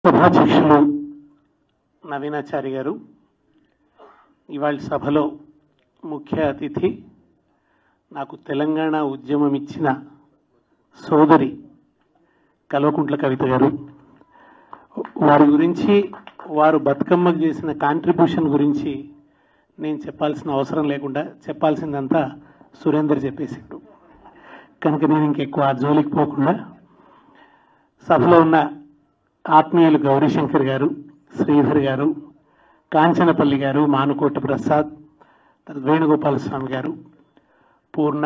సభాధ్యక్షులు నవీనాచారి గారు, ఇవాళ సభలో ముఖ్య అతిథి నాకు తెలంగాణ ఉద్యమం ఇచ్చిన సోదరి కల్వకుంట్ల కవిత గారు, వారి గురించి వారు బతుకమ్మకు చేసిన కాంట్రిబ్యూషన్ గురించి నేను చెప్పాల్సిన అవసరం లేకుండా చెప్పాల్సిందంతా సురేందర్ చెప్పేసిండు కనుక నేను ఇంకెక్కువ ఆ జోలికి పోకుండా సభలో ఉన్న ఆత్మీయులు గౌరీశంకర్ గారు, శ్రీధర్ గారు, కాంచనపల్లి గారు, మానుకోట ప్రసాద్, వేణుగోపాల స్వామి గారు, పూర్ణ,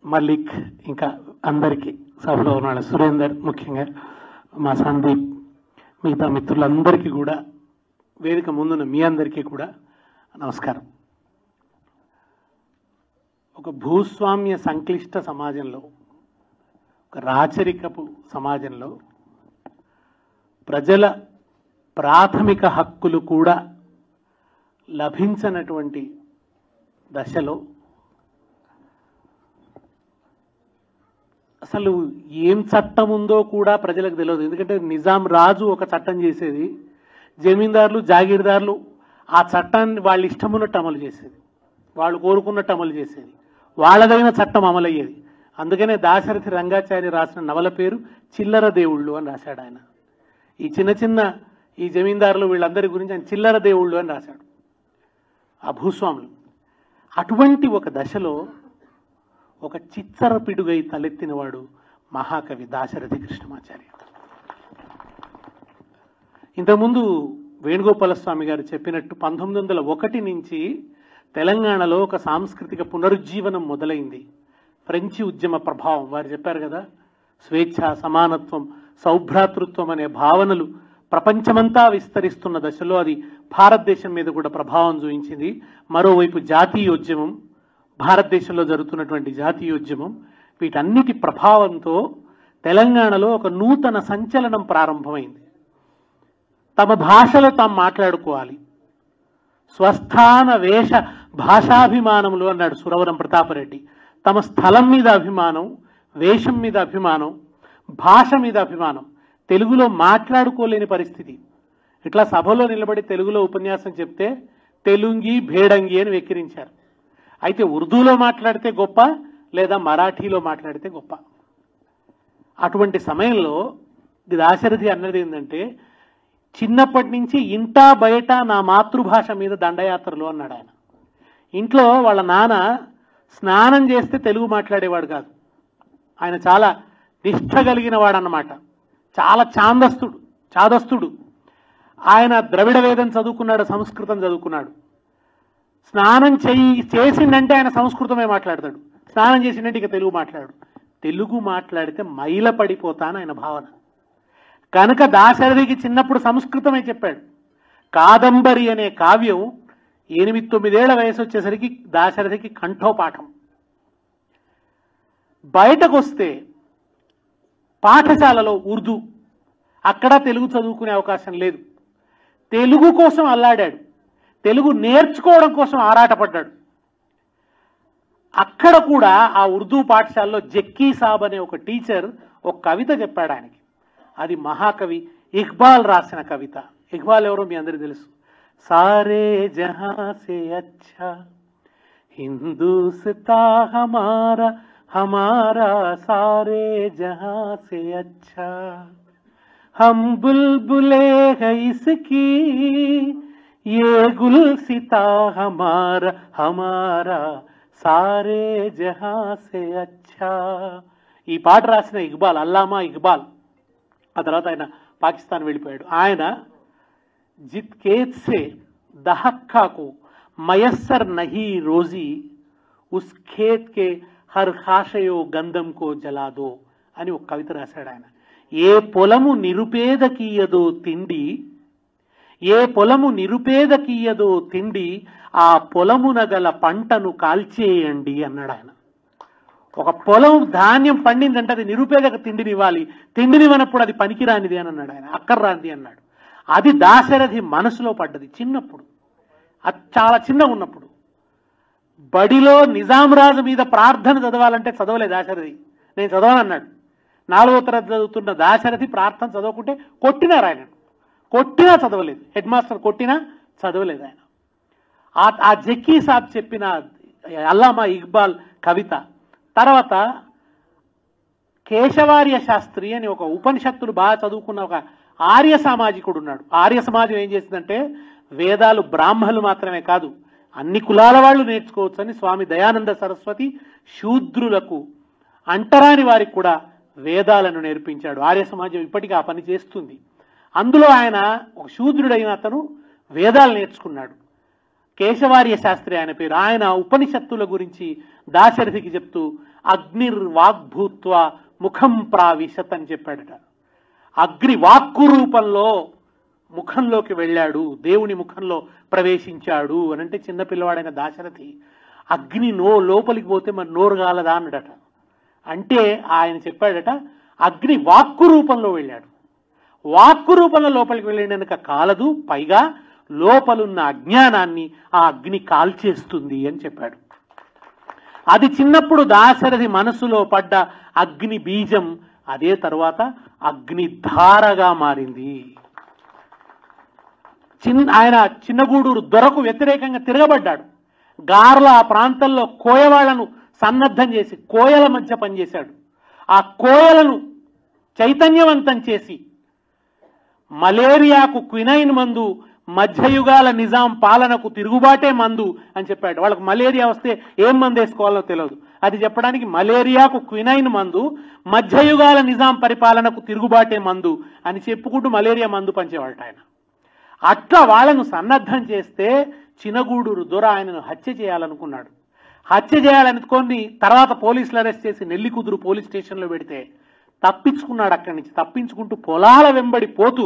మల్లిక్, ఇంకా అందరికీ సభలో ఉన్న సురేందర్, ముఖ్యంగా మా సందీప్, మిగతా మిత్రులందరికీ కూడా, వేదిక ముందున్న మీ అందరికీ కూడా నమస్కారం. ఒక భూస్వామ్య సంక్లిష్ట సమాజంలో, ఒక రాచరికపు సమాజంలో ప్రజల ప్రాథమిక హక్కులు కూడా లభించనటువంటి దశలో అసలు ఏం చట్టం ఉందో కూడా ప్రజలకు తెలియదు. ఎందుకంటే నిజాం రాజు ఒక చట్టం చేసేది, జమీందారులు, జాగీర్దారులు ఆ చట్టాన్ని వాళ్ళ ఇష్టం ఉన్నట్టు అమలు చేసేది, వాళ్ళు కోరుకున్నట్టు అమలు చేసేది, వాళ్ళదైన చట్టం అమలయ్యేది. అందుకనే దాశరథి రంగాచారి రాసిన నవల పేరు చిల్లర దేవుళ్ళు అని రాశాడు ఆయన. ఈ చిన్న చిన్న ఈ జమీందారులు వీళ్ళందరి గురించి ఆయన చిల్లర దేవుళ్ళు అని రాశాడు, ఆ భూస్వాములు. అటువంటి ఒక దశలో ఒక చిచ్చర పిడుగై తలెత్తినవాడు మహాకవి దాశరథి కృష్ణమాచార్య. ఇంతకుముందు వేణుగోపాల స్వామి గారు చెప్పినట్టు 1901 నుంచి తెలంగాణలో ఒక సాంస్కృతిక పునరుజ్జీవనం మొదలైంది. ఫ్రెంచి ఉద్యమ ప్రభావం, వారు చెప్పారు కదా, స్వేచ్ఛ, సమానత్వం, సౌభ్రాతృత్వం అనే భావనలు ప్రపంచమంతా విస్తరిస్తున్న దశలో అది భారతదేశం మీద కూడా ప్రభావం చూపించింది. మరోవైపు జాతీయోద్యమం, భారతదేశంలో జరుగుతున్నటువంటి జాతీయోద్యమం, వీటన్నిటి ప్రభావంతో తెలంగాణలో ఒక నూతన సంచలనం ప్రారంభమైంది. తమ భాషలో తాము మాట్లాడుకోవాలి, స్వస్థాన వేష భాషాభిమానములు అన్నాడు సురవరం ప్రతాపరెడ్డి. తమ స్థలం మీద అభిమానం, వేషం మీద అభిమానం, భాష మీద అభిమానం. తెలుగులో మాట్లాడుకోలేని పరిస్థితి. ఇట్లా సభలో నిలబడి తెలుగులో ఉపన్యాసం చెప్తే తెలుంగి భేడంగి అని వెక్కిరించారు. అయితే ఉర్దూలో మాట్లాడితే గొప్ప, లేదా మరాఠీలో మాట్లాడితే గొప్ప. అటువంటి సమయంలో దాశరథి అన్నది ఏంటంటే, చిన్నప్పటి నుంచి ఇంటా బయట నా మాతృభాష మీద దండయాత్రలు అన్నాడు ఆయన. ఇంట్లో వాళ్ళ నాన్న స్నానం చేస్తే తెలుగు మాట్లాడేవాడు కాదు. ఆయన చాలా నిష్ఠ కలిగిన వాడు అన్నమాట, చాలా చాదస్తుడు. ఆయన ద్రవిడ వేదం చదువుకున్నాడు, సంస్కృతం చదువుకున్నాడు. స్నానం చేసిందంటే ఆయన సంస్కృతమే మాట్లాడతాడు, స్నానం చేసిందంటే ఇక తెలుగు మాట్లాడు. తెలుగు మాట్లాడితే మైల పడిపోతాను ఆయన భావన. కనుక దాశరథికి చిన్నప్పుడు సంస్కృతమే చెప్పాడు. కాదంబరి అనే కావ్యం 8-9 ఏళ్ల వయసు వచ్చేసరికి దాశరథికి కంఠోపాఠం. బయటకు వస్తే పాఠశాలలో ఉర్దూ, అక్కడ తెలుగు చదువుకునే అవకాశం లేదు. తెలుగు కోసం అల్లాడాడు, తెలుగు నేర్చుకోవడం కోసం ఆరాటపడ్డాడు. అక్కడ కూడా ఆ ఉర్దూ పాఠశాలలో జక్కీ సాబ్ అనే ఒక టీచర్ ఒక కవిత చెప్పాడు ఆయనకి. అది మహాకవి ఇక్బాల్ రాసిన కవిత. ఇక్బాల్ ఎవరో మీ అందరికీ తెలుసు. సారే జహా సే అచ్చా హిందూస్తా హమారా, హమారా సారే జహా సే అచ్చా, హమ్ బుల్బులే హై ఇస్కీ యే గుల్సితా హమారా, హమారా సారే జహా సే అచ్చా. ఈ పాట రాసిన ఇక్బాల్, అల్లామా ఇక్బాల్. ఆ తర్వాత ఆయన పాకిస్తాన్ వెళ్ళిపోయాడు. ఆయన జిత్ కేత్ సే దహక్కా కో మయస్సర్ నహీ రోజీ, ఉస్ ఖేత్ కే హర్ ఖాషయో గంధం కో జలాదో అని ఒక కవిత రాశాడు ఆయన. ఏ పొలము నిరుపేదకీయదో తిండి, ఏ పొలము నిరుపేదకీయదో తిండి, ఆ పొలమున గల పంటను కాల్చేయండి అన్నాడు ఆయన. ఒక పొలం ధాన్యం పండిందంటే అది నిరుపేదకు తిండినివ్వాలి, తిండినివ్వనప్పుడు అది పనికిరానిది అని అన్నాడు ఆయన, అక్కర్రాంది అన్నాడు. అది దాశరథి మనసులో పడ్డది చిన్నప్పుడు, అది చాలా చిన్నగా ఉన్నప్పుడు. బడిలో నిజాం రాజు మీద ప్రార్థన చదవాలంటే చదవలే దాశరథి, నేను చదవనన్నాడు. 4వ తరగతి చదువుతున్న దాశరథి ప్రార్థన చదవకుంటే కొట్టినారు ఆయన. కొట్టినా చదవలేదు, హెడ్ మాస్టర్ కొట్టినా చదవలేదు ఆయన. ఆ జకీ సాబ్ చెప్పిన అల్లామా ఇక్బాల్ కవిత తర్వాత కేశవార్య శాస్త్రి అని ఒక ఉపనిషత్తులు బాగా చదువుకున్న ఒక ఆర్య సామాజికుడు ఉన్నాడు. ఆర్య సమాజం ఏం చేసిందంటే వేదాలు బ్రాహ్మణులు మాత్రమే కాదు అన్ని కులాల వాళ్ళు నేర్చుకోవచ్చని స్వామి దయానంద సరస్వతి శూద్రులకు అంటరాని వారికి కూడా వేదాలను నేర్పించాడు. ఆర్య సమాజం ఇప్పటికీ ఆ పని చేస్తుంది. అందులో ఆయన ఒక శూద్రుడైన అతను వేదాలు నేర్చుకున్నాడు. కేశవార్య శాస్త్రి ఆయన పేరు. ఆయన ఉపనిషత్తుల గురించి దాశరథికి చెప్తూ అగ్నిర్వాగ్భూత్వ ముఖం ప్రావిశత్ అని చెప్పాడట. అగ్ని వాక్కు రూపంలో ముఖంలోకి వెళ్ళాడు, దేవుని ముఖంలో ప్రవేశించాడు అని అంటే చిన్నపిల్లవాడైన దాశరథి అగ్ని లోపలికి పోతే మరి నోరు కాలదా అన్నాడట. అంటే ఆయన చెప్పాడట అగ్ని వాక్కు రూపంలో వెళ్ళాడు, వాక్కు రూపంలో లోపలికి వెళ్ళినందుక కాలదు, పైగా లోపలున్న అజ్ఞానాన్ని ఆ అగ్ని కాల్చేస్తుంది అని చెప్పాడు. అది చిన్నప్పుడు దాశరథి మనసులో పడ్డ అగ్ని బీజం అదే తరువాత అగ్నిధారగా మారింది. ఆయన చిన్నగూడూరు దొరకు వ్యతిరేకంగా తిరగబడ్డాడు. గార్ల ఆ ప్రాంతంలో కోయవాళ్లను సన్నద్ధం చేసి కోయల మధ్య పనిచేశాడు. ఆ కోయలను చైతన్యవంతం చేసి మలేరియాకు క్వినైన్ మందు, మధ్యయుగాల నిజాం పాలనకు తిరుగుబాటే మందు అని చెప్పాడు. వాళ్ళకు మలేరియా వస్తే ఏం మందు వేసుకోవాలో తెలియదు, అది చెప్పడానికి మలేరియాకు క్వినైన్ మందు, మధ్యయుగాల నిజాం పరిపాలనకు తిరుగుబాటే మందు అని చెప్పుకుంటూ మలేరియా మందు పంచేవాడు ఆయన. అట్లా వాళ్ళను సన్నద్ధం చేస్తే చినగూడూరు దొర ఆయనను హత్య చేయాలనుకున్నాడు. హత్య చేయాలనుకొని తర్వాత పోలీసులు అరెస్ట్ చేసి నెల్లికుదురు పోలీస్ స్టేషన్లో పెడితే తప్పించుకున్నాడు. అక్కడి నుంచి తప్పించుకుంటూ పొలాల వెంబడి పోతూ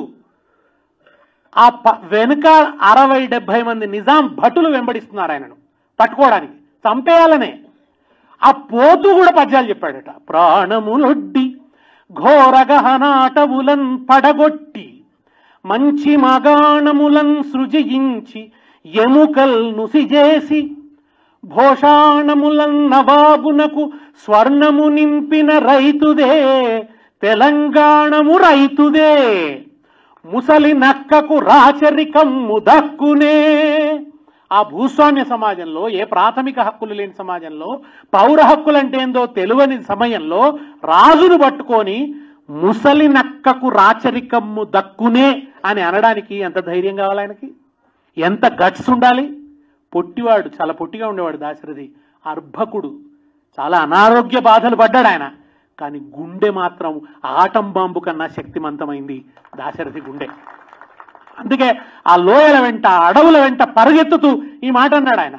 ఆ వెనుక 60-70 మంది నిజాం భటులు వెంబడిస్తున్నారు ఆయనను పట్టుకోవడానికి, చంపేయాలనే. ఆ పోతూ కూడా పద్యాలు చెప్పాడట. ప్రాణములొడ్డి ఘోరగహనాటవులన్ పడగొట్టి మంచి మగాణములన్ సృజించి ఎముకల్ నుసిజేసి భోషాణములన్ నవాబునకు స్వర్ణము నింపిన రైతుదే తెలంగాణము రైతుదే ముసలి నక్కకు రాచరికమ్ము దక్కునే. ఆ భూస్వామ్య సమాజంలో, ఏ ప్రాథమిక హక్కులు లేని సమాజంలో పౌర హక్కులంటే ఏందో తెలియని సమయంలో రాజును పట్టుకొని ముసలి నక్కకు రాచరికమ్ము దక్కునే అని అనడానికి ఎంత ధైర్యం కావాలి ఆయనకి, ఎంత గట్స్ ఉండాలి. పొట్టివాడు, చాలా పొట్టిగా ఉండేవాడు దాశరథి, అర్భకుడు, చాలా అనారోగ్య బాధలు పడ్డాడు ఆయన. కానీ గుండె మాత్రం ఆటం బాంబు కన్నా శక్తివంతమైంది దాశరథి గుండె. అందుకే ఆ లోయల వెంట అడవుల వెంట పరుగెత్తుతూ ఈ మాట అన్నాడు ఆయన.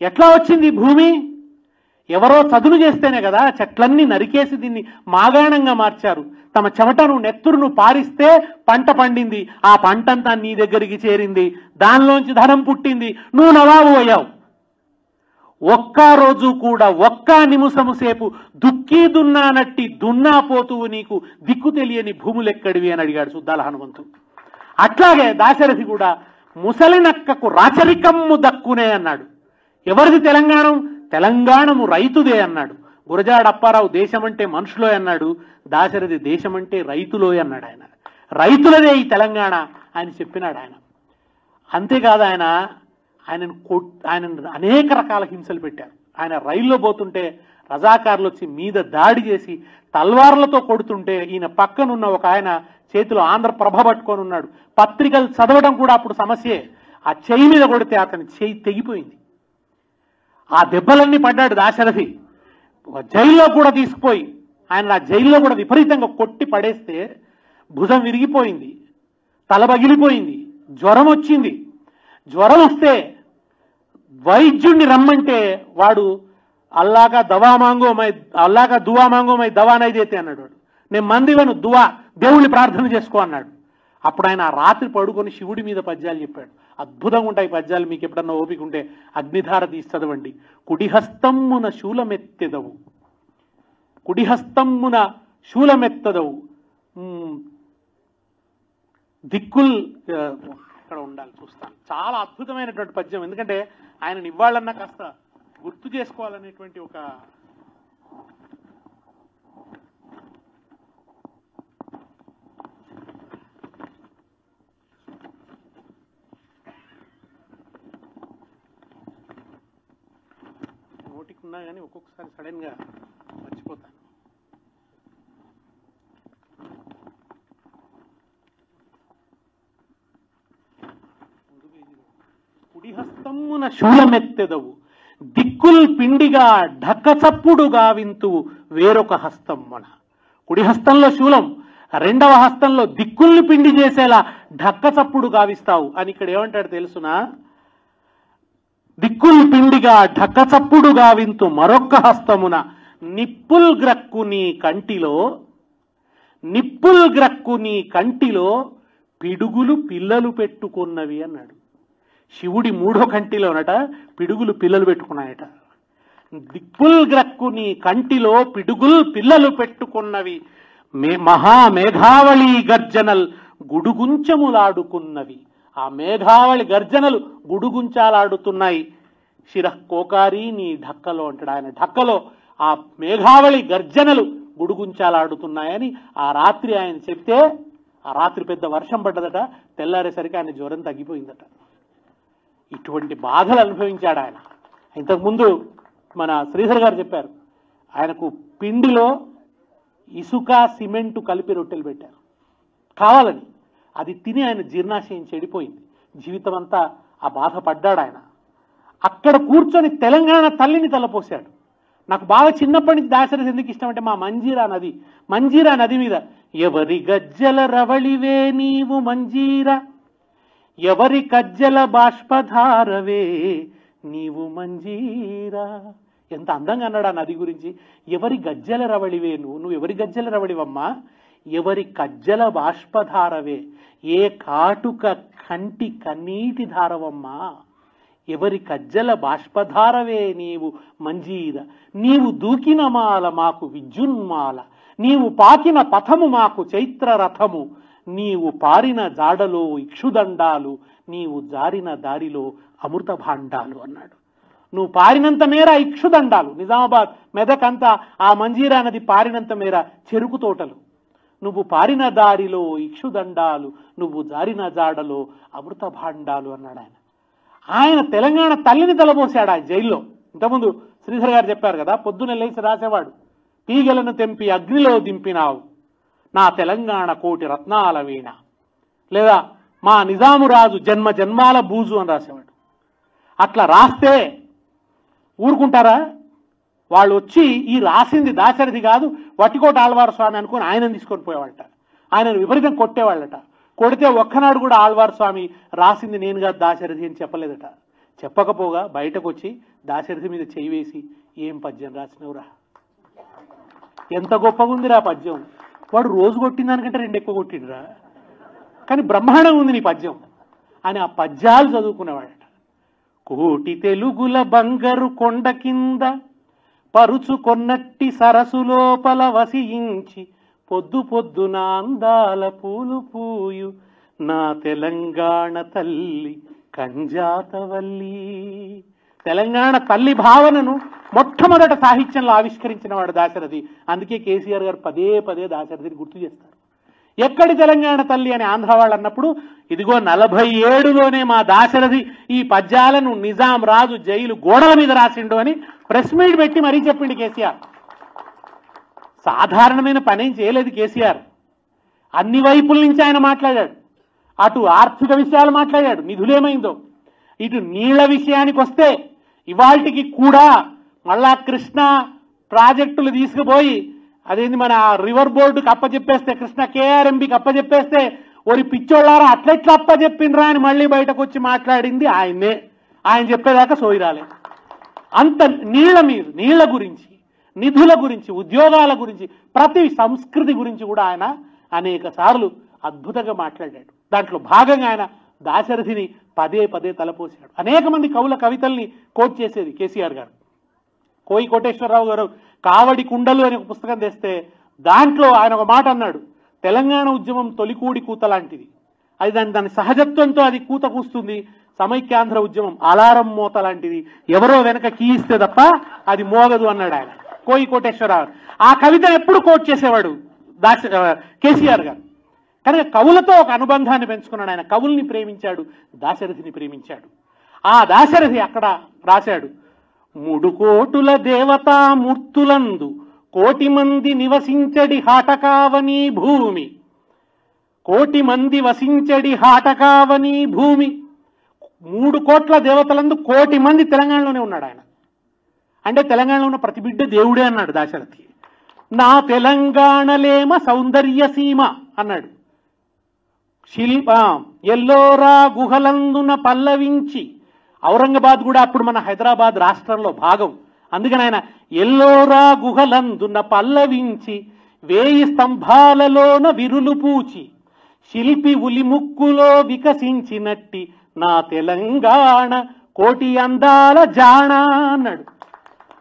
ఎట్లా వచ్చింది భూమి? ఎవరో చదును చేస్తేనే కదా. చెట్లన్నీ నరికేసి దీన్ని మాగాణంగా మార్చారు. తమ చెమటను నెత్తురును పారిస్తే పంట పండింది. ఆ పంటంతా నీ దగ్గరికి చేరింది, దానిలోంచి ధనం పుట్టింది, నువ్వు నవాబు అయ్యావు. ఒక్క రోజు కూడా ఒక్క నిమిషము సేపు దుక్కి దున్నానట్టి దున్నాపోతువు నీకు దిక్కు తెలియని భూములెక్కడివి అని అడిగాడు సుద్దాల హనుమంతు. అట్లాగే దాశరథి కూడా ముసలి నక్కకు రాచరికమ్ము దక్కునే అన్నాడు. ఎవరిది తెలంగాణ? తెలంగాణము రైతుదే అన్నాడు. గురజాడ అప్పారావు దేశమంటే మనుషులో అన్నాడు, దాశరథి దేశమంటే రైతులో అన్నాడు. ఆయన రైతులదే ఈ తెలంగాణ అని చెప్పినాడు ఆయన. అంతేకాదు ఆయన అనేక రకాల హింసలు పెట్టారు. ఆయన రైల్లో పోతుంటే రజాకారులు వచ్చి మీద దాడి చేసి తల్వార్లతో కొడుతుంటే ఈయన పక్కనున్న ఒక ఆయన చేతిలో ఆంధ్రప్రభ పట్టుకొని ఉన్నాడు. పత్రికలు చదవడం కూడా అప్పుడు సమస్యే. ఆ చెయ్యి మీద కొడితే అతని చెయ్యి తెగిపోయింది. ఆ దెబ్బలన్నీ పడ్డాడు దాశరథి. జైల్లో కూడా తీసుకుపోయి ఆయన ఆ జైల్లో కూడా విపరీతంగా కొట్టి పడేస్తే భుజం విరిగిపోయింది, తల పగిలిపోయింది, జ్వరం వచ్చింది. జ్వరం వస్తే వైద్యుణ్ణి రమ్మంటే వాడు అల్లాగా దువా మాంగో మై దవా నై దేతే అన్నాడు. వాడు నేను మందివను దువా, దేవుణ్ణి ప్రార్థన చేసుకో అన్నాడు. అప్పుడు ఆయన రాత్రి పడుకొని శివుడి మీద పద్యాలు చెప్పాడు. అద్భుతంగా ఉంటాయి పద్యాలు. మీకు ఎప్పుడన్నా ఓపిక ఉంటే అగ్నిధార తీసి చదవండి. కుడిహస్తమ్మున శూలమెత్తెదవు, కుడిహస్తమ్మున శూలమెత్తదవు దిక్కుల్ ఇక్కడ ఉండాలి, చూస్తాను. చాలా అద్భుతమైనటువంటి పద్యం. ఎందుకంటే ఆయనని ఇవ్వాలన్నా కాస్త గుర్తు చేసుకోవాలనేటువంటి ఒక రాసుకున్నా కానీ ఒక్కొక్కసారి సడన్గా మర్చిపోతాను. కుడి హస్తమున శూలమెత్తెదవు దిక్కుల్ పిండిగా ఢక్కచప్పుడు గావింతువు వేరొక హస్తం మన. కుడి హస్తంలో శూలం, రెండవ హస్తంలో దిక్కుల్ని పిండి చేసేలా ఢక్కచప్పుడు గావిస్తావు అని ఇక్కడ ఏమంటాడు తెలుసునా? దిక్కుల్ పిండిగా ఢక్కచప్పుడు గావింతు మరొక్క హస్తమున నిప్పుల్ గ్రక్కు నీ కంటిలో, నిప్పుల్ గ్రక్కు నీ కంటిలో పిడుగులు పిల్లలు పెట్టుకున్నవి అన్నాడు. శివుడి మూడో కంటిలోనట పిడుగులు పిల్లలు పెట్టుకున్నాయట. దిక్కుల్ గ్రక్కు నీ కంటిలో పిడుగులు పిల్లలు పెట్టుకున్నవి మహామేఘావళి గర్జనల్ గుడుగుంచములాడుకున్నవి. ఆ మేఘావళి గర్జనలు గుడుగుంచాలాడుతున్నాయి. శిరఃకోకారి నీ ఢక్కలో అంటాడు ఆయన. ఢక్కలో ఆ మేఘావళి గర్జనలు గుడుగుంచాలాడుతున్నాయని ఆ రాత్రి ఆయన చెప్తే, ఆ రాత్రి పెద్ద వర్షం పడ్డదట. తెల్లారేసరికి ఆయన జ్వరం తగ్గిపోయిందట. ఇటువంటి బాధలు అనుభవించాడు ఆయన. ఇంతకుముందు మన శ్రీధర్ గారు చెప్పారు, ఆయనకు పిండిలో ఇసుక సిమెంటు కలిపి రొట్టెలు పెట్టారు కావాలని. అది తిని ఆయన జీర్ణాశయం చెడిపోయింది. జీవితం అంతా ఆ బాధ పడ్డాడు ఆయన. అక్కడ కూర్చొని తెలంగాణ తల్లిని తలపోశాడు. నాకు బాగా చిన్నప్పటి నుంచి దాశరథి ఎందుకు ఇష్టం అంటే, మా మంజీరా నది మీద ఎవరి గజ్జల రవళివే నీవు మంజీరా, ఎవరి కజ్జల బాష్పధారవే నీవు మంజీరా. ఎంత అందంగా అన్నాడు ఆ నది గురించి. ఎవరి గజ్జల రవళివే నువ్వు ఎవరి గజ్జల రవళివమ్మా, ఎవరి కజ్జల బాష్పధారవే ఏ కాటుక కంటి కన్నీటి ధారవమ్మా, ఎవరి కజ్జల బాష్పధారవే నీవు మంజీర. నీవు దూకిన మాల మాకు విద్యున్మాల, నీవు పాకిన పథము మాకు చైత్ర రథము, నీవు పారిన జాడలో ఇక్షుదండాలు, నీవు జారిన దారిలో అమృత భాండాలు అన్నాడు. నువ్వు పారినంత మేర ఇక్షుదండాలు, నిజామాబాద్ మెదక్ అంతా ఆ మంజీరా నది పారినంత మేర చెరుకు తోటలు. నువ్వు పారిన దారిలో ఇక్షుదండాలు, నువ్వు జారిన జాడలో అమృత భాండాలు అన్నాడు ఆయన. ఆయన తెలంగాణ తల్లిని తలబోసాడు ఆ జైల్లో. ఇంతకుముందు శ్రీధర్ గారు చెప్పారు కదా, పొద్దున లేచి రాసేవాడు, తీగలను తెంపి అగ్నిలో దింపినావు నా తెలంగాణ కోటి రత్నాల వీణ, లేదా మా నిజాము రాజు జన్మ జన్మాల బూజు అని రాసేవాడు. అట్లా రాస్తే ఊరుకుంటారా? వాళ్ళు వచ్చి ఈ రాసింది దాశరథి కాదు వట్టికోట ఆళ్వార్ స్వామి అనుకుని ఆయనను తీసుకొని పోయేవాళ్ళట. ఆయనను విపరీతం కొట్టేవాళ్ళట. కొడితే ఒక్కనాడు కూడా ఆళ్వార్ స్వామి రాసింది నేను కాదు దాశరథి అని చెప్పలేదట. చెప్పకపోగా బయటకు వచ్చి దాశరథి మీద చేయి వేసి, ఏం పద్యం రాసినవురా, ఎంత గొప్పగా ఉందిరా పద్యం, వాడు రోజు కొట్టిన దానికంటే 2 ఎక్కువ కొట్టిండ్రా, కానీ బ్రహ్మాండంగా ఉంది నీ పద్యం అని ఆ పద్యాలు చదువుకునేవాడట. కోటి తెలుగుల బంగారు కొండ కింద పరుచుకొన్నట్టి సరసు లోపల వసించి పొద్దు పొద్దున అందాల పూలు పూయు నా తెలంగాణ తల్లి కంజాతవల్లి. తెలంగాణ తల్లి భావనను మొట్టమొదట సాహిత్యంలో ఆవిష్కరించిన వాడు దాశరథి. అందుకే కేసీఆర్ గారు పదే పదే దాశరథిని గుర్తు చేస్తారు. ఎక్కడి తెలంగాణ తల్లి అని ఆంధ్ర వాళ్ళు అన్నప్పుడు, ఇదిగో 47లోనే మా దాశరథి ఈ పద్యాలను నిజాం రాజు జైలు గోడల మీద రాసిండు అని ప్రెస్ మీట్ పెట్టి మరీ చెప్పిండు కేసీఆర్. సాధారణమైన పనేం చేయలేదు కేసీఆర్. అన్ని వైపుల నుంచి ఆయన మాట్లాడాడు. అటు ఆర్థిక విషయాలు మాట్లాడాడు, నిధులేమైందో. ఇటు నీళ్ల విషయానికి వస్తే ఇవాళకి కూడా మళ్ళా కృష్ణ ప్రాజెక్టులు తీసుకుపోయి అదేంది మన రివర్ బోర్డుకి అప్పచెప్పేస్తే, కృష్ణ కేఆర్ఎంబికి అప్పచెప్పేస్తే, ఒరి పిచ్చోళ్ళారా అట్లెట్లా అప్పచెప్పినరా అని మళ్ళీ బయటకు వచ్చి మాట్లాడింది ఆయన్నే. ఆయన చెప్పేదాకా సోయి రాలే. అంత నీళ్ల గురించి, నిధుల గురించి, ఉద్యోగాల గురించి, ప్రతి సంస్కృతి గురించి కూడా ఆయన అనేక సార్లు అద్భుతంగా మాట్లాడాడు. దాంట్లో భాగంగా ఆయన దాశరథిని పదే పదే తలపోసాడు. అనేక మంది కవుల కవితల్ని కోట్ చేసేది కేసీఆర్ గారు. కోయి కోటేశ్వరరావు గారు కావడి కుండలు అనే ఒక పుస్తకం తెస్తే దాంట్లో ఆయన ఒక మాట అన్నాడు, తెలంగాణ ఉద్యమం తొలికూడి కూత లాంటిది, అది దాని సహజత్వంతో అది కూత కూస్తుంది. సమైక్యాంధ్ర ఉద్యమం అలారం మోత లాంటిది, ఎవరో వెనక కీయిస్తే తప్ప అది మోగదు అన్నాడు ఆయన, కోయి కోటేశ్వరరావు. ఆ కవితను ఎప్పుడు కోట్ చేసేవాడు కేసీఆర్ గారు. కనుక కవులతో ఒక అనుబంధాన్ని పెంచుకున్నాడు ఆయన. కవుల్ని ప్రేమించాడు, దాశరథిని ప్రేమించాడు. ఆ దాశరథి అక్కడ రాశాడు, మూడు కోటుల దేవతామూర్తులందు కోటి మంది నివసించడి హాటకావని భూమి, కోటి మంది వసించడి హాటకావని భూమి. 3 కోట్ల దేవతలందు కోటి మంది తెలంగాణలోనే ఉన్నాడు ఆయన. అంటే తెలంగాణలో ఉన్న ప్రతి బిడ్డ దేవుడే అన్నాడు దాశరథి. నా తెలంగాణలేమ సౌందర్య సీమ అన్నాడు. ఎల్లోరా గుహలందున పల్లవించి, ఔరంగాబాద్ కూడా అప్పుడు మన హైదరాబాద్ రాష్ట్రంలో భాగం. అందుకని ఆయన ఎల్లోరా గుహలందున పల్లవించి, 1000 స్తంభాలలోన విరులు పూచి, శిల్పి ఉలిముక్కులో వికసించినట్టి నా తెలంగాణ కోటి అందాల జాణ అన్నాడు.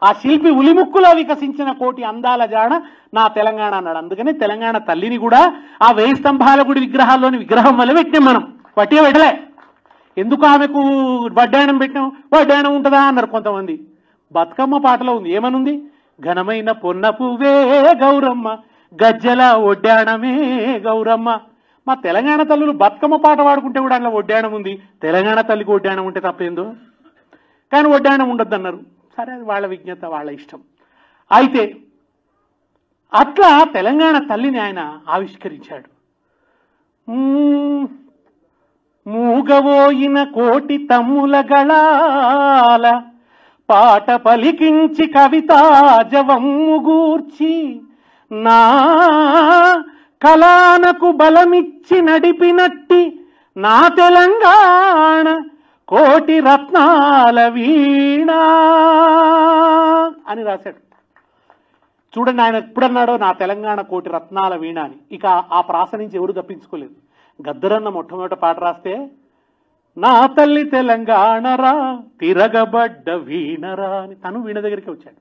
ఆ శిల్పి ఉలిముక్కులో వికసించిన కోటి అందాల జాణ నా తెలంగాణ అన్నాడు. అందుకని తెలంగాణ తల్లిని కూడా ఆ 1000 స్తంభాల గుడి విగ్రహాల్లోని విగ్రహం వల్ల పెట్టినాం మనం, వట్టిగా పెట్టలే. ఎందుకు ఆమెకు వడ్డాయనం పెట్టినాం? వడ్డాయనం ఉంటుందా అన్నారు కొంతమంది. బతుకమ్మ పాటలో ఉంది, ఏమనుంది? ఘనమైన పొన్న పువ్వే గౌరమ్మ, గజ్జల ఒడ్డాణమే గౌరమ్మ. మా తెలంగాణ తల్లులు బతుకమ్మ పాట పాడుకుంటే కూడా అందులో ఒడ్డాణం ఉంది. తెలంగాణ తల్లికి ఒడ్డాణం ఉంటే తప్పేందో, కానీ ఒడ్డాణం ఉండొద్దు అన్నారు. సరే, అది వాళ్ళ విజ్ఞత, వాళ్ళ ఇష్టం. అయితే అట్లా తెలంగాణ తల్లిని ఆయన ఆవిష్కరించాడు. మూగవోయిన కోటి తమ్ముల గళాల పాట పలికించి కవితా జవమ్ము గూర్చి, నా కళానకు బలమిచ్చి నడిపినట్టి నా తెలంగాణ కోటి రత్నాల వీణ అని రాశాడు. చూడండి, ఆయన ఎప్పుడన్నాడో నా తెలంగాణ కోటి రత్నాల వీణ అని. ఇక ఆ ప్రాస నుంచి ఎవరు తప్పించుకోలేదు. గద్దరన్న మొట్టమొదట పాట రాస్తే, నా తల్లి తెలంగాణరా తిరగబడ్డ వీణరా అని తను వీణ దగ్గరికి వచ్చాడు.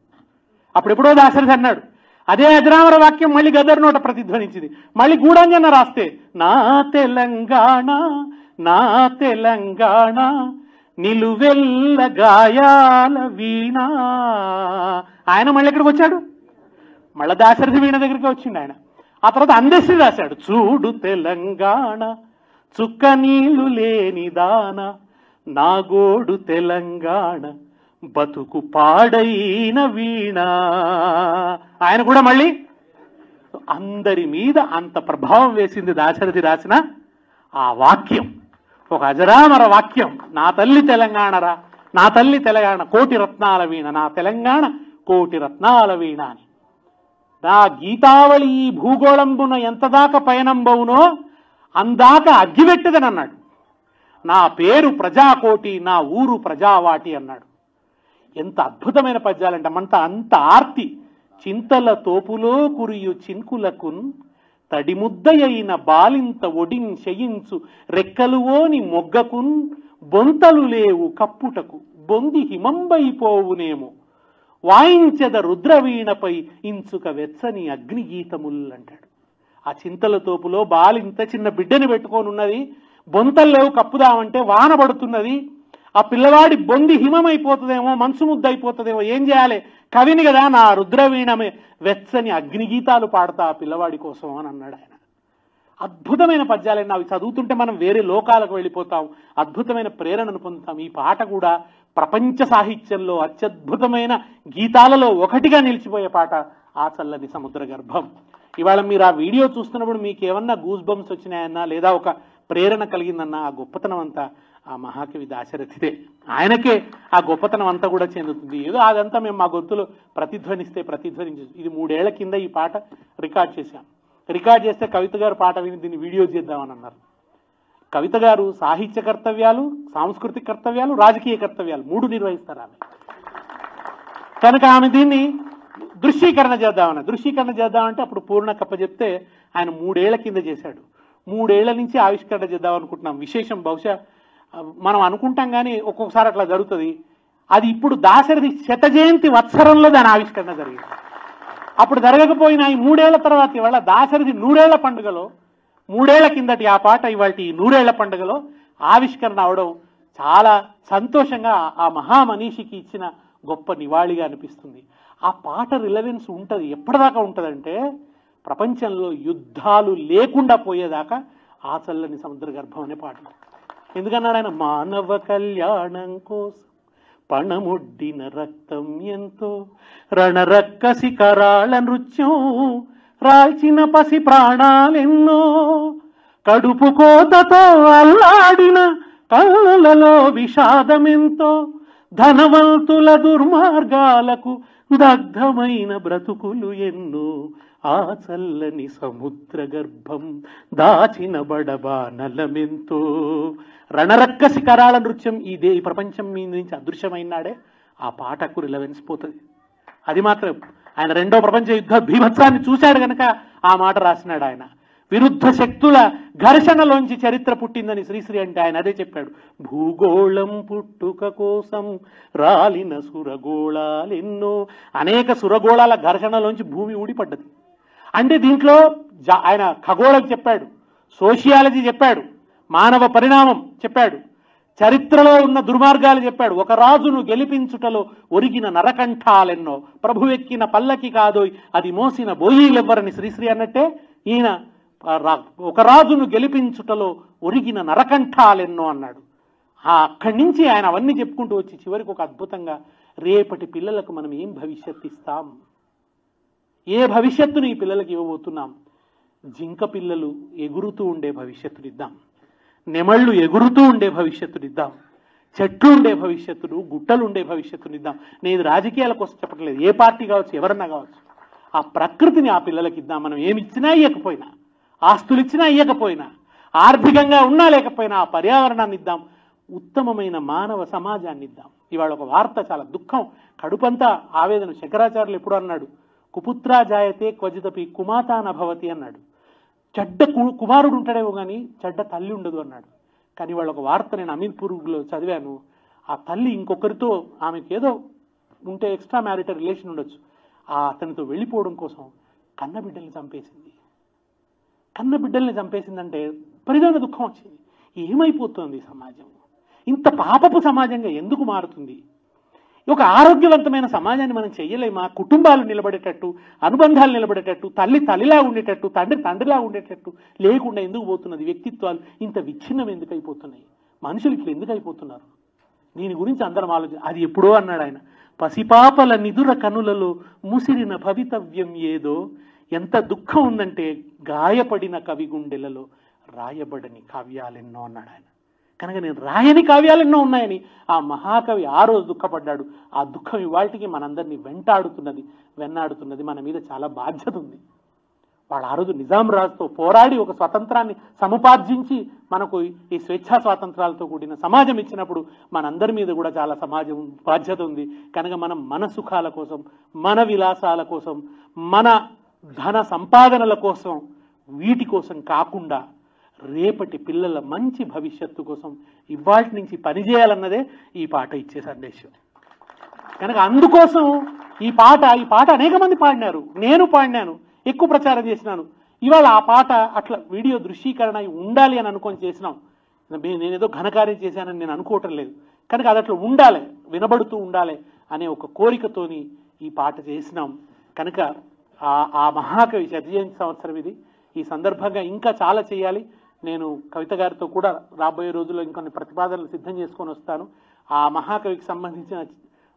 అప్పుడెప్పుడో దాశరథి అన్నాడు. అదే అజరామర వాక్యం మళ్ళీ గద్దర్ నోట ప్రతిధ్వనించింది. మళ్ళీ గూఢంజన రాస్తే, నా తెలంగాణ నా తెలంగాణ నిలువెల్ల గాయాల వీణ. ఆయన మళ్ళీ ఎక్కడికి వచ్చాడు? మళ్ళీ దాశరథి వీణ దగ్గరికి వచ్చిండు ఆయన. ఆ తర్వాత అందశ్రీ రాశాడు. చూడు తెలంగాణ చుక్క నీళ్లు లేని దాన, నాగోడు తెలంగాణ బతుకు పాడైన వీణ. ఆయన కూడా మళ్ళీ అందరి మీద అంత ప్రభావం వేసింది దాశరథి రాసిన ఆ వాక్యం. ఒక అజరామర వాక్యం, నా తల్లి తెలంగాణరా, నా తల్లి తెలంగాణ కోటి రత్నాల వీణ, నా తెలంగాణ కోటి రత్నాల వీణ అని. నా గీతావళి ఈ భూగోళంబున ఎంతదాకా పయనంబవునో అందాక అగ్గిపెట్టదని అన్నాడు. నా పేరు ప్రజాకోటి, నా ఊరు ప్రజావాటి అన్నాడు. ఎంత అద్భుతమైన పద్యాలంటే అంత ఆర్తి. చింతల తోపులో కురియు చిన్కులకున్ తడిముద్దయైన బాలింత ఒడించెయించు రెక్కలువోని మొగ్గకున్ బొంతలు లేవు కప్పుటకు బొంది హిమంబైపోవునేమో వాయించద రుద్రవీణపై ఇంచుక వెచ్చని అగ్నిగీతముల్ అంటాడు. ఆ చింతల తోపులో బాలింత చిన్న బిడ్డని పెట్టుకొని ఉన్నది, బొంతలు లేవు కప్పుదామంటే వాన పడుతున్నది. ఆ పిల్లవాడి బొంది హిమమైపోతుందేమో, మనసు ముద్ద అయిపోతుందేమో, ఏం చేయాలి? కవిని కదా, నా రుద్రవీణమే వెచ్చని అగ్నిగీతాలు పాడతా ఆ పిల్లవాడి కోసం అని అన్నాడు ఆయన. అద్భుతమైన పద్యాలైనా అవి చదువుతుంటే మనం వేరే లోకాలకు వెళ్ళిపోతాం, అద్భుతమైన ప్రేరణను పొందుతాం. ఈ పాట కూడా ప్రపంచ సాహిత్యంలో అత్యద్భుతమైన గీతాలలో ఒకటిగా నిలిచిపోయే పాట ఆ చల్లని సముద్ర గర్భం. ఇవాళ మీరు ఆ వీడియో చూస్తున్నప్పుడు మీకు ఏమన్నా గూస్ బంప్స్ వచ్చినాయన్నా, లేదా ఒక ప్రేరణ కలిగిందన్నా, ఆ గొప్పతనం అంతా ఆ మహాకవి దాశరథిదే. ఆయనకే ఆ గొప్పతనం అంతా కూడా చెందుతుంది. ఏదో అదంతా మేము మా గొంతులో ప్రతిధ్వనిస్తే ప్రతిధ్వనించు. ఇది 3 ఏళ్ల కింద ఈ పాట రికార్డ్ చేశాం. రికార్డ్ చేస్తే కవిత గారు పాట విని దీన్ని వీడియో చేద్దామని అన్నారు. కవిత గారు సాహిత్య కర్తవ్యాలు, సాంస్కృతిక కర్తవ్యాలు, రాజకీయ కర్తవ్యాలు 3 నిర్వహిస్తారు ఆమె. కనుక ఆమె దీన్ని దృశ్యీకరణ చేద్దామంటే అప్పుడు పూర్ణ కప్ప చెప్తే ఆయన 3 ఏళ్ల కింద చేశాడు. 3 ఏళ్ల నుంచి ఆవిష్కరణ చేద్దాం అనుకుంటున్నాం. విశేషం బహుశా మనం అనుకుంటాం కానీ ఒక్కొక్కసారి అట్లా జరుగుతుంది. అది ఇప్పుడు దాశరథి 100వ జయంతి వత్సరంలో దాని ఆవిష్కరణ జరిగింది. అప్పుడు జరగకపోయినా ఈ 3 ఏళ్ల తర్వాత ఇవాళ దాశరథి 100 ఏళ్ల పండుగలో, 3 ఏళ్ల కిందటి ఆ పాట ఇవాళ 100 ఏళ్ల పండుగలో ఆవిష్కరణ అవడం చాలా సంతోషంగా ఆ మహామనీషికి ఇచ్చిన గొప్ప నివాళిగా అనిపిస్తుంది. ఆ పాట రిలవెన్స్ ఉంటుంది. ఎప్పటిదాకా ఉంటుందంటే ప్రపంచంలో యుద్ధాలు లేకుండా పోయేదాకా ఆ చల్లని సముద్ర గర్భం అనే పాట. ఎందుకన్నాడు ఆయన? మానవ కళ్యాణం కోసం పణముడ్డిన రక్తం ఎంతో రణరక్కసి కరాళ నృత్యం రాల్చిన పసి ప్రాణాలెన్నో కడుపు కోతతో అల్లాడిన కళ్ళలో విషాదమెంతో ధనవంతుల దుర్మార్గాలకు దగ్ధమైన బ్రతుకులు ఎన్నో ఆ చల్లని సముద్ర గర్భం దాచిన బడబానలమెంతో రణరక్కసి కరాళ నృత్యం ఈ ప్రపంచం మీద నుంచి అదృశ్యమైనాడే ఆ పాటకు రిలవెన్స్ పోతుంది. అది మాత్రం ఆయన రెండో ప్రపంచ యుద్ధ భీభత్సాన్ని చూశాడు గనక ఆ మాట రాసినాడు. ఆయన విరుద్ధ శక్తుల ఘర్షణలోంచి చరిత్ర పుట్టిందని శ్రీశ్రీ అంటే ఆయన అదే చెప్పాడు. భూగోళం పుట్టుక కోసం రాలిన సురగోళాలెన్నో, అనేక సురగోళాల ఘర్షణలోంచి భూమి ఊడిపడ్డది. అంటే దీంట్లో ఆయన ఖగోళం చెప్పాడు, సోషియాలజీ చెప్పాడు, మానవ పరిణామం చెప్పాడు, చరిత్రలో ఉన్న దుర్మార్గాలు చెప్పాడు. ఒక రాజును గెలిపించుటలో ఒరిగిన నరకంఠాలెన్నో, ప్రభువెక్కిన పల్లకి కాదోయ్ అది మోసిన బోయీలెవ్వరని శ్రీశ్రీ అన్నట్టే ఈయన ఒక రాజును గెలిపించుటలో ఒరిగిన నరకంఠాలెన్నో అన్నాడు. అక్కడి నుంచి ఆయన అవన్నీ చెప్పుకుంటూ వచ్చి చివరికి ఒక అద్భుతంగా రేపటి పిల్లలకు మనం ఏం భవిష్యత్తు ఇస్తాం, ఏ భవిష్యత్తుని ఈ పిల్లలకి ఇవ్వబోతున్నాం. జింక పిల్లలు ఎగురుతూ ఉండే భవిష్యత్తునిద్దాం, నెమళ్ళు ఎగురుతూ ఉండే భవిష్యత్తునిద్దాం, చెట్లు ఉండే భవిష్యత్తును, గుట్టలు ఉండే భవిష్యత్తునిద్దాం. నేను రాజకీయాల కోసం చెప్పట్లేదు, ఏ పార్టీ కావచ్చు, ఎవరన్నా కావచ్చు. ఆ ప్రకృతిని ఆ పిల్లలకి ఇద్దాం. మనం ఏమి ఇచ్చినా ఇవ్వకపోయినా, ఆస్తులు ఇచ్చినా ఇవ్వకపోయినా, ఆర్థికంగా ఉన్నా లేకపోయినా ఆ పర్యావరణాన్ని ఇద్దాం, ఉత్తమమైన మానవ సమాజాన్ని ఇద్దాం. ఇవాళ ఒక వార్త చాలా దుఃఖం, కడుపంతా ఆవేదన. శంకరాచార్యులు ఎప్పుడు అన్నాడు, కుపుత్రా జాయతే క్వచిదపి కుమాతా నభవతి అన్నాడు. చెడ్డ కుమారుడు ఉంటాడేమో కానీ చెడ్డ తల్లి ఉండదు అన్నాడు. కానీ వాళ్ళ ఒక వార్త నేను అమీర్పూర్లో చదివాను. ఆ తల్లి ఇంకొకరితో, ఆమెకు ఏదో ఉంటే ఎక్స్ట్రా మ్యారిటల్ రిలేషన్ ఉండొచ్చు, అతనితో వెళ్ళిపోవడం కోసం కన్నబిడ్డల్ని చంపేసింది. కన్నబిడ్డల్ని చంపేసిందంటే పరిధాన దుఃఖం వచ్చింది. ఏమైపోతుంది సమాజం? ఇంత పాపపు సమాజంగా ఎందుకు మారుతుంది? ఒక ఆరోగ్యవంతమైన సమాజాన్ని మనం చెయ్యలేమా? కుటుంబాలు నిలబడేటట్టు, అనుబంధాలు నిలబడేటట్టు, తల్లి తల్లిలా ఉండేటట్టు, తండ్రి తండ్రిలా ఉండేటట్టు లేకుండా ఎందుకు పోతున్నది? వ్యక్తిత్వాలు ఇంత విచ్ఛిన్నం ఎందుకు అయిపోతున్నాయి? మనుషులు ఇట్లా ఎందుకు అయిపోతున్నారు? దీని గురించి అందరం అది ఎప్పుడో అన్నాడు ఆయన. పసిపాపల నిదుర కనులలో ముసిరిన భవితవ్యం ఏదో, ఎంత దుఃఖం ఉందంటే గాయపడిన కవి గుండెలలో రాయబడని కావ్యాలెన్నో అన్నాడు ఆయన. కనుక నేను రాయని కావ్యాలెన్నో ఉన్నాయని ఆ మహాకవి ఆ రోజు దుఃఖపడ్డాడు. ఆ దుఃఖం ఇవాళకి మనందరినీ వెన్నాడుతున్నది. మన మీద చాలా బాధ్యత ఉంది. వాళ్ళు ఆ రోజు నిజాం రాజుతో పోరాడి ఒక స్వతంత్రాన్ని సముపార్జించి మనకు ఈ స్వేచ్ఛా స్వాతంత్రాలతో కూడిన సమాజం ఇచ్చినప్పుడు మనందరి మీద కూడా చాలా బాధ్యత ఉంది. కనుక మనం మన సుఖాల కోసం, మన విలాసాల కోసం, మన ధన సంపాదనల కోసం, వీటి కోసం కాకుండా రేపటి పిల్లల మంచి భవిష్యత్తు కోసం ఇవాటి నుంచి పనిచేయాలన్నదే ఈ పాట ఇచ్చే సందేశం. కనుక అందుకోసం ఈ పాట అనేక మంది పాడినారు, నేను పాడినాను, ఎక్కువ ప్రచారం చేసినాను. ఇవాళ ఆ పాట అట్లా వీడియో దృశ్యీకరణ ఉండాలి అని అనుకొని చేసినాం. నేనేదో ఘనకార్యం చేశానని నేను అనుకోవటం లేదు. కనుక అది అట్లా ఉండాలి, వినబడుతూ ఉండాలి అనే ఒక కోరికతోని ఈ పాట చేసినాం. కనుక ఆ మహాకవి శతజయంతి సంవత్సరం ఇది. ఈ సందర్భంగా ఇంకా చాలా చేయాలి. నేను కవిత గారితో కూడా రాబోయే రోజుల్లో ఇంకొన్ని ప్రతిపాదనలు సిద్ధం చేసుకొని వస్తాను. ఆ మహాకవికి సంబంధించిన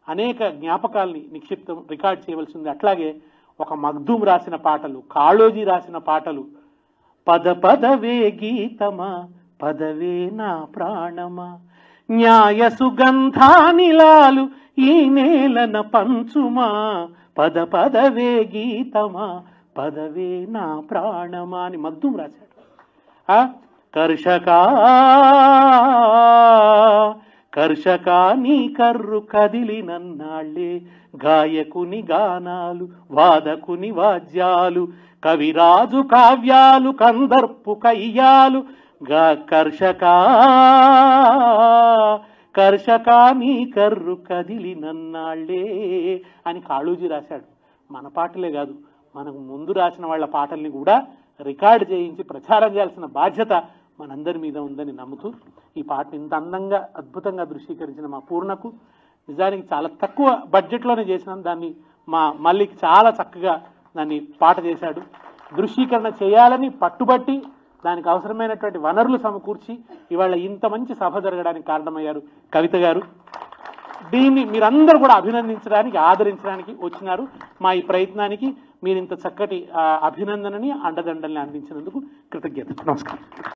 అనేక జ్ఞాపకాల్ని రికార్డ్ చేయవలసి ఉంది. అట్లాగే ఒక మగ్దూమ్ రాసిన పాటలు, కాళోజీ రాసిన పాటలు, పద పదవే గీతమా పదవే నా ప్రాణమా, న్యాయ సుగంధానిలాలు ఈ నేలన పంచుమా, పద పదవే గీతమా పదవే నా ప్రాణమా అని మగ్దూమ్ రాశాడు. కర్షకా నీ కర్రు కదిలినన్నాళ్లే, గాయకుని గానాలు వాదకుని వాద్యాలు, కవిరాజు కావ్యాలు కందర్పు కయ్యాలు, కర్షకా నీ కర్రు కదిలినన్నాళ్లే అని కాళోజీ రాశాడు. మన పాటలే కాదు, మనకు ముందు రాసిన వాళ్ళ పాటల్ని కూడా రికార్డు చేయించి ప్రచారం చేయాల్సిన బాధ్యత మనందరి మీద ఉందని నమ్ముతూ ఈ పాటను ఇంత అందంగా అద్భుతంగా దృశ్యీకరించిన మా పూర్ణకు నిజానికి చాలా తక్కువ బడ్జెట్లోనే చేసినాం. దాన్ని మా మల్లికి చాలా చక్కగా దాన్ని పాట చేశాడు. దృశ్యీకరణ చేయాలని పట్టుబట్టి దానికి అవసరమైనటువంటి వనరులు సమకూర్చి ఇవాళ ఇంత మంచి సభ జరగడానికి కారణమయ్యారు కవిత గారు. దీన్ని మీరందరూ కూడా అభినందించడానికి, ఆదరించడానికి వచ్చినారు. మా ఈ ప్రయత్నానికి మీరు ఇంత చక్కటి అభినందనని, అండదండల్ని అందించినందుకు కృతజ్ఞత. నమస్కారం.